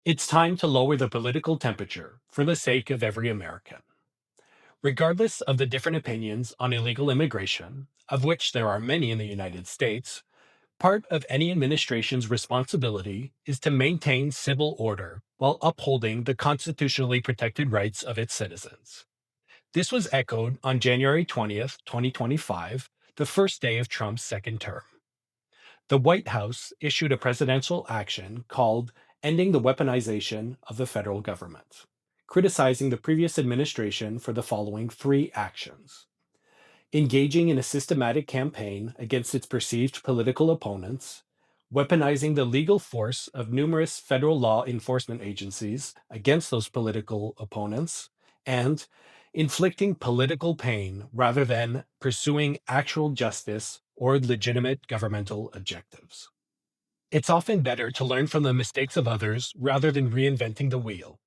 It's time to lower the political temperature for the sake of every American. Regardless of the different opinions on illegal immigration, of which there are many in the United States, part of any administration's responsibility is to maintain civil order while upholding the constitutionally protected rights of its citizens. This was echoed on January 20th, 2025, the first day of Trump's second term. The White House issued a presidential action called Ending the Weaponization of the Federal Government, criticizing the previous administration for the following three actions: engaging in a systematic campaign against its perceived political opponents, weaponizing the legal force of numerous federal law enforcement agencies against those political opponents, and inflicting political pain rather than pursuing actual justice or legitimate governmental objectives. It's often better to learn from the mistakes of others rather than reinventing the wheel.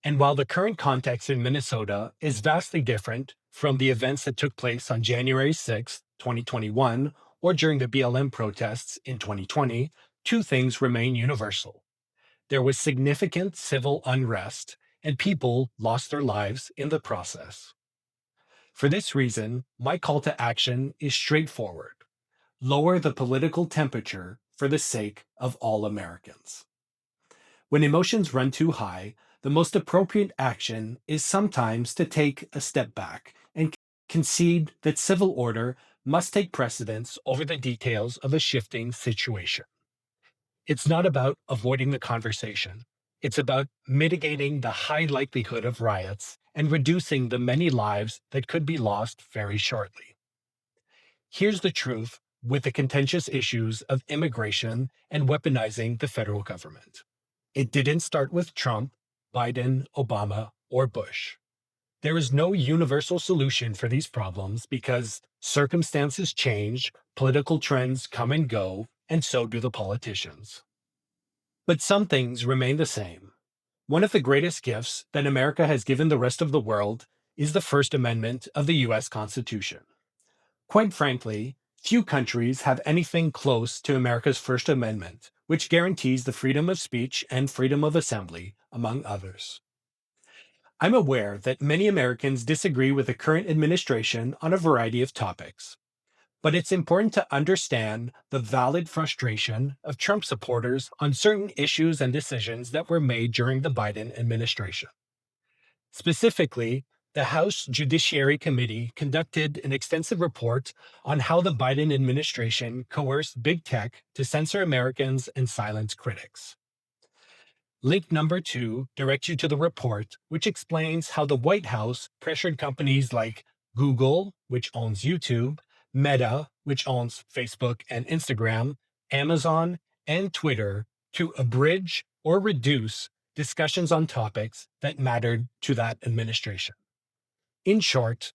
And while the current context in Minnesota is vastly different from the events that took place on January 6th, 2021, or during the BLM protests in 2020, two things remain universal. There was significant civil unrest, and people lost their lives in the process. For this reason, my call to action is straightforward: lower the political temperature for the sake of all Americans. When emotions run too high, the most appropriate action is sometimes to take a step back and concede that civil order must take precedence over the details of a shifting situation. It's not about avoiding the conversation. It's about mitigating the high likelihood of riots and reducing the many lives that could be lost very shortly. Here's the truth with the contentious issues of immigration and weaponizing the federal government. It didn't start with Trump, Biden, Obama, or Bush. There is no universal solution for these problems because circumstances change, political trends come and go, and so do the politicians. But some things remain the same. One of the greatest gifts that America has given the rest of the world is the First Amendment of the US Constitution. Quite frankly, few countries have anything close to America's First Amendment, which guarantees the freedom of speech and freedom of assembly, among others. I'm aware that many Americans disagree with the current administration on a variety of topics, but it's important to understand the valid frustration of Trump supporters on certain issues and decisions that were made during the Biden administration. Specifically, the House Judiciary Committee conducted an extensive report on how the Biden administration coerced big tech to censor Americans and silence critics. Link number 2 directs you to the report, which explains how the White House pressured companies like Google, which owns YouTube, Meta, which owns Facebook and Instagram, Amazon, and Twitter, to abridge or reduce discussions on topics that mattered to that administration. In short,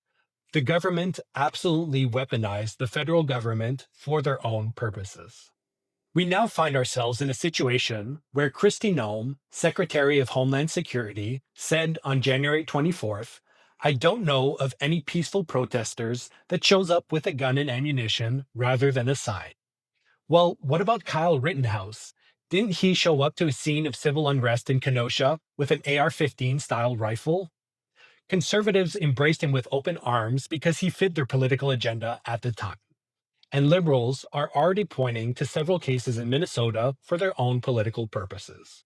the government absolutely weaponized the federal government for their own purposes. We now find ourselves in a situation where Kristi Noem, Secretary of Homeland Security, said on January 24th, "I don't know of any peaceful protesters that shows up with a gun and ammunition rather than a sign." Well, what about Kyle Rittenhouse? Didn't he show up to a scene of civil unrest in Kenosha with an AR-15 style rifle? Conservatives embraced him with open arms because he fit their political agenda at the time. And liberals are already pointing to several cases in Minnesota for their own political purposes.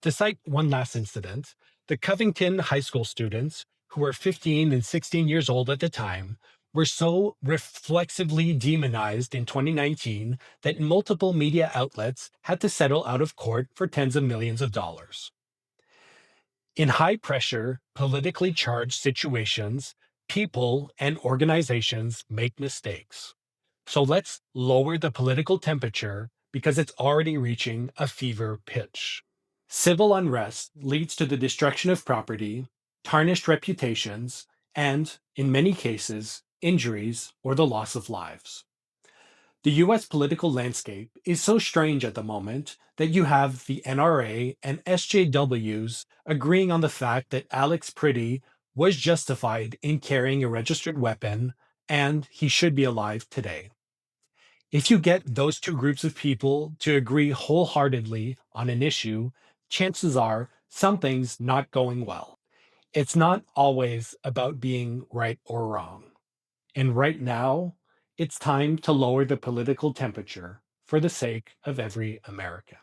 To cite one last incident, the Covington High School students, who were 15 and 16 years old at the time, were so reflexively demonized in 2019 that multiple media outlets had to settle out of court for tens of millions of dollars. In high pressure, politically charged situations, people and organizations make mistakes. So let's lower the political temperature because it's already reaching a fever pitch. Civil unrest leads to the destruction of property, tarnished reputations, and, in many cases, injuries or the loss of lives. The US political landscape is so strange at the moment that you have the NRA and SJWs agreeing on the fact that Alex Priddy was justified in carrying a registered weapon and he should be alive today. If you get those two groups of people to agree wholeheartedly on an issue, chances are something's not going well. It's not always about being right or wrong. And right now, it's time to lower the political temperature for the sake of every American.